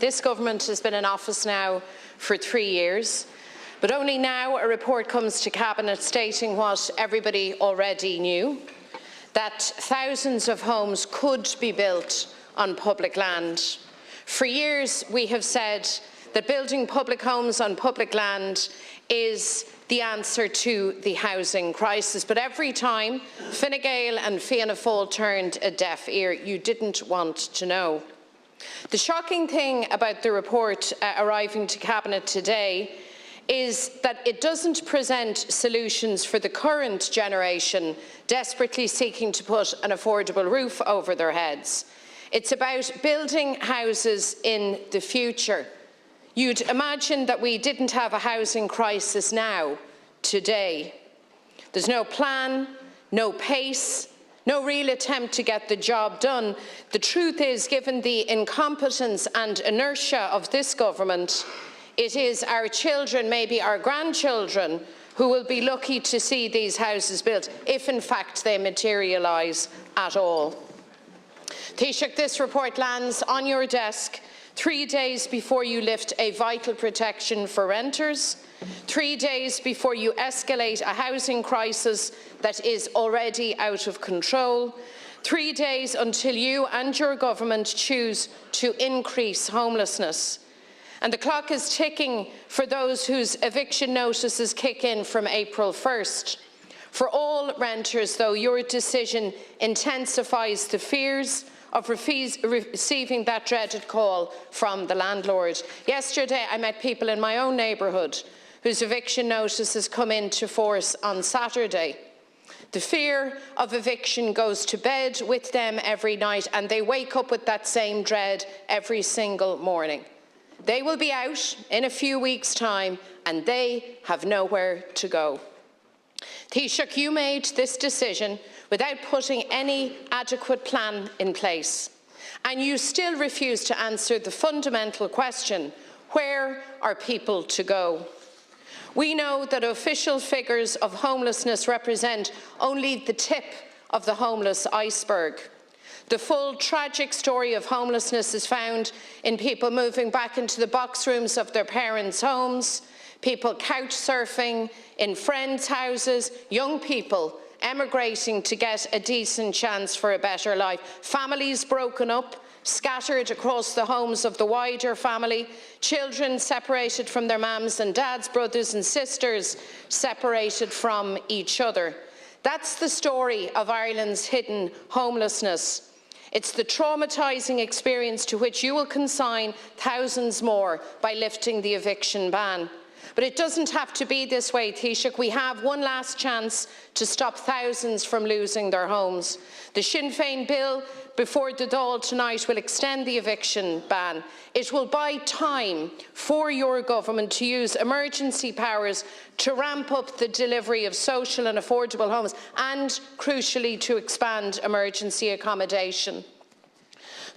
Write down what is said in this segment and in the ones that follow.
This government has been in office now for 3 years, but only now a report comes to Cabinet stating what everybody already knew, that thousands of homes could be built on public land. For years we have said that building public homes on public land is the answer to the housing crisis, but every time Fine Gael and Fianna Fáil turned a deaf ear. You didn't want to know. The shocking thing about the report arriving to Cabinet today is that it doesn't present solutions for the current generation desperately seeking to put an affordable roof over their heads. It's about building houses in the future. You'd imagine that we didn't have a housing crisis now, today. There's no plan, no pace, no real attempt to get the job done. The truth is, given the incompetence and inertia of this government, it is our children, maybe our grandchildren, who will be lucky to see these houses built, if in fact they materialise at all. Taoiseach, this report lands on your desk 3 days before you lift a vital protection for renters, 3 days before you escalate a housing crisis that is already out of control, 3 days until you and your government choose to increase homelessness. And the clock is ticking for those whose eviction notices kick in from April 1st. For all renters, though, your decision intensifies the fears of receiving that dreaded call from the landlord. Yesterday, I met people in my own neighbourhood whose eviction notices come into force on Saturday. The fear of eviction goes to bed with them every night, and they wake up with that same dread every single morning. They will be out in a few weeks' time, and they have nowhere to go. Taoiseach, you made this decision without putting any adequate plan in place, and you still refuse to answer the fundamental question: where are people to go? We know that official figures of homelessness represent only the tip of the homeless iceberg. The full tragic story of homelessness is found in people moving back into the box rooms of their parents' homes, people couch surfing in friends' houses, young people emigrating to get a decent chance for a better life, families broken up, scattered across the homes of the wider family, children separated from their mums and dads, brothers and sisters separated from each other. That's the story of Ireland's hidden homelessness. It's the traumatising experience to which you will consign thousands more by lifting the eviction ban. But it doesn't have to be this way, Taoiseach. We have one last chance to stop thousands from losing their homes. The Sinn Féin bill before the Dáil tonight will extend the eviction ban. It will buy time for your government to use emergency powers to ramp up the delivery of social and affordable homes and, crucially, to expand emergency accommodation.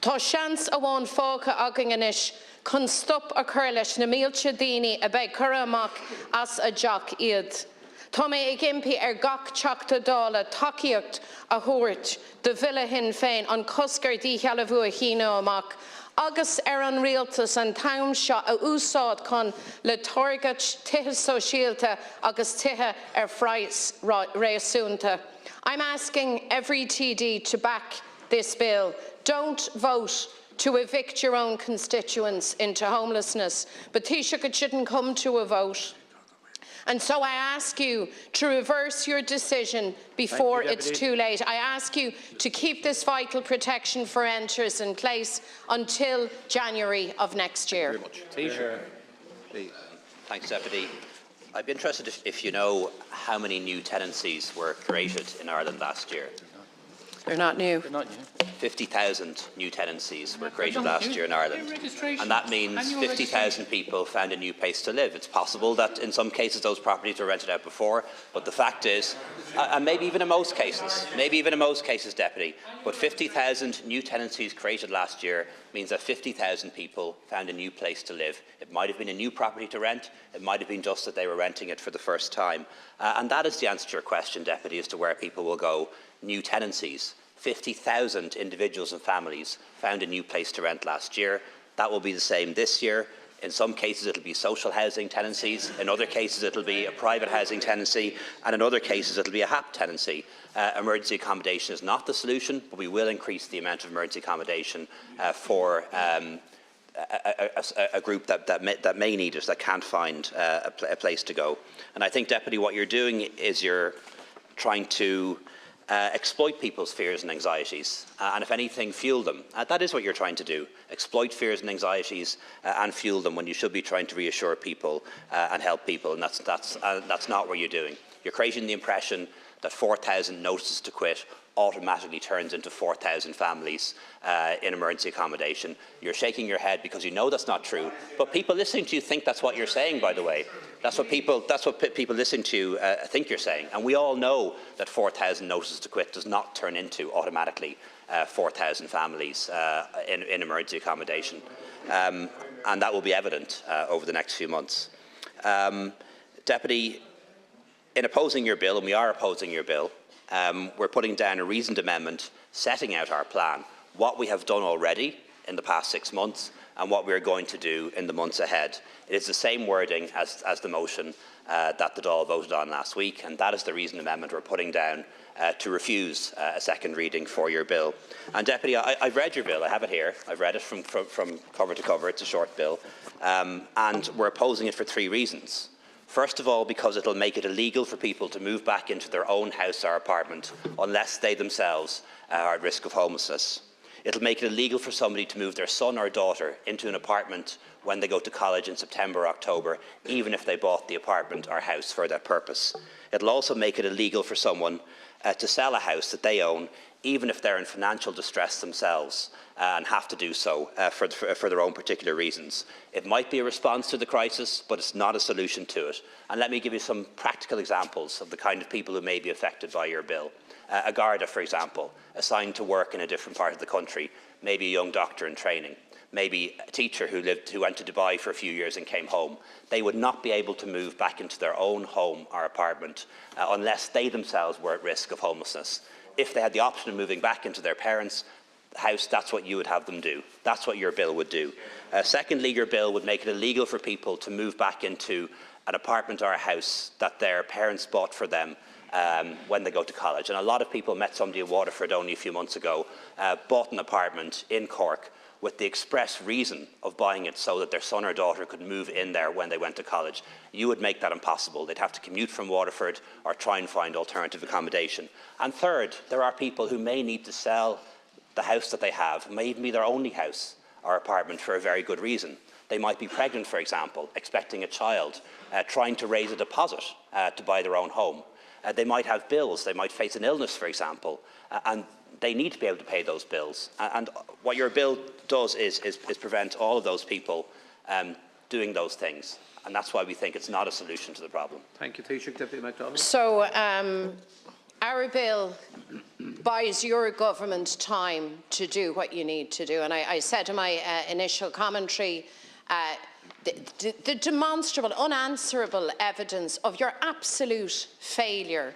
Tá seans a bhain fágtha agan anois chun stop a chur leis na mílte daoine a bheith cur amach as a deach iad. Tá mé ag impi gach teachta dála tacaíocht a thuairt de bhile hin féin an coscar dí chealamh a híneadh amach, agus an rialtas an taim seo a úsáid chun le táirgeat tithe sosialta agus tithe phráis réasúnta. I'm asking every TD to back this bill. Don't vote to evict your own constituents into homelessness. But Taoiseach, it shouldn't come to a vote. And so I ask you to reverse your decision before it's too late. I ask you to keep this vital protection for renters in place until January of next year. Thanks, Deputy. I'd be interested if you know how many new tenancies were created in Ireland last year. They're not new. 50,000 new tenancies were created last year in Ireland, and that means 50,000 people found a new place to live. It's possible that in some cases those properties were rented out before, but the fact is, and maybe even in most cases, Deputy, but 50,000 new tenancies created last year means that 50,000 people found a new place to live. It might have been a new property to rent, it might have been just that they were renting it for the first time. And that is the answer to your question, Deputy, as to where people will go. New tenancies. 50,000 individuals and families found a new place to rent last year. That will be the same this year. In some cases, it will be social housing tenancies. In other cases, it will be a private housing tenancy. And in other cases, it will be a HAP tenancy. Emergency accommodation is not the solution, but we will increase the amount of emergency accommodation for a group that may need it, that can't find a place to go. And I think, Deputy, what you're doing is you're trying to exploit people's fears and anxieties, and if anything, fuel them. That is what you're trying to do: exploit fears and anxieties and fuel them, when you should be trying to reassure people and help people. And that's not what you're doing. You're creating the impression that 4,000 notices to quit automatically turns into 4,000 families in emergency accommodation. You're shaking your head because you know that's not true, but people listening to you think that's what you're saying, by the way. That's what people listening to you think you're saying. And we all know that 4,000 notices to quit does not turn into automatically 4,000 families in emergency accommodation. And that will be evident over the next few months. Deputy, in opposing your bill, and we are opposing your bill, we're putting down a reasoned amendment setting out our plan, what we have done already in the past 6 months and what we are going to do in the months ahead. It is the same wording as the motion that the Dáil voted on last week, and that is the reasoned amendment we're putting down to refuse a second reading for your bill. And Deputy, I've read your bill. I have it here. I've read it from cover to cover. It's a short bill. And we're opposing it for 3 reasons. First of all, because it will make it illegal for people to move back into their own house or apartment unless they themselves are at risk of homelessness. It will make it illegal for somebody to move their son or daughter into an apartment when they go to college in September or October, even if they bought the apartment or house for that purpose. It will also make it illegal for someone to sell a house that they own, even if they're in financial distress themselves and have to do so for their own particular reasons. It might be a response to the crisis, but it's not a solution to it. And let me give you some practical examples of the kind of people who may be affected by your bill. A Garda, for example, assigned to work in a different part of the country, maybe a young doctor in training, maybe a teacher who went to Dubai for a few years and came home. They would not be able to move back into their own home or apartment unless they themselves were at risk of homelessness. If they had the option of moving back into their parents' house, that's what you would have them do. That's what your bill would do. Secondly, your bill would make it illegal for people to move back into an apartment or a house that their parents bought for them when they go to college. And a lot of people, met somebody in Waterford only a few months ago, bought an apartment in Cork with the express reason of buying it so that their son or daughter could move in there when they went to college. You would make that impossible. They'd have to commute from Waterford or try and find alternative accommodation. And third, there are people who may need to sell the house that they have. It may even be their only house or apartment for a very good reason. They might be pregnant, for example, expecting a child, trying to raise a deposit to buy their own home. They might have bills. They might face an illness, for example, and they need to be able to pay those bills. And what your bill does is prevent all of those people doing those things. And that's why we think it's not a solution to the problem. Thank you, Taoiseach. Deputy McDonald. So our bill buys your government time to do what you need to do. And I said in my initial commentary, the demonstrable, unanswerable evidence of your absolute failure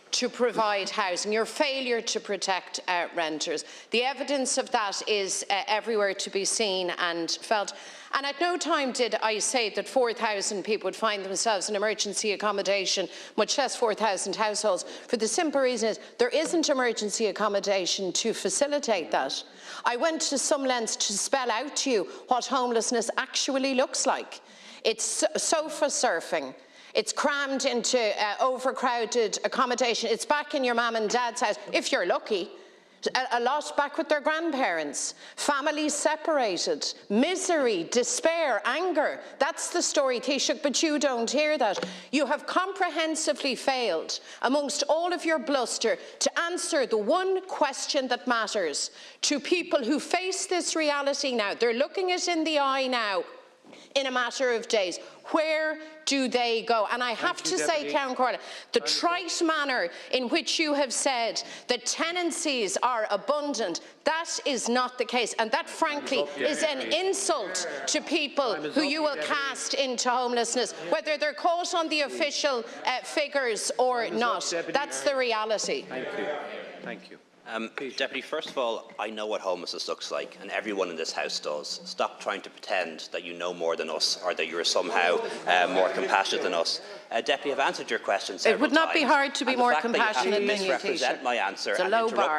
to provide housing, your failure to protect renters. The evidence of that is everywhere to be seen and felt. And at no time did I say that 4,000 people would find themselves in emergency accommodation, much less 4,000 households, for the simple reason is there isn't emergency accommodation to facilitate that. I went to some lengths to spell out to you what homelessness actually looks like. It's sofa surfing. It's crammed into overcrowded accommodation. It's back in your mum and dad's house, if you're lucky. A lot back with their grandparents. Families separated. Misery, despair, anger. That's the story, Taoiseach, but you don't hear that. You have comprehensively failed, amongst all of your bluster, to answer the one question that matters to people who face this reality now. They're looking it in the eye now. In a matter of days, where do they go? And I have to say, Count Corley, the trite manner in which you have said that tenancies are abundant, that is not the case. And that, frankly, is an insult to people who you will cast into homelessness, whether they're caught on the official figures or not. That's the reality. Thank you. Thank you. Deputy, first of all, I know what homelessness looks like, and everyone in this House does. Stop trying to pretend that you know more than us, or that you're somehow more compassionate than us. Deputy, I've answered your question several times. It would not be hard to be more compassionate than you, Taoiseach. misrepresent my answer It's a and low interrupt bar.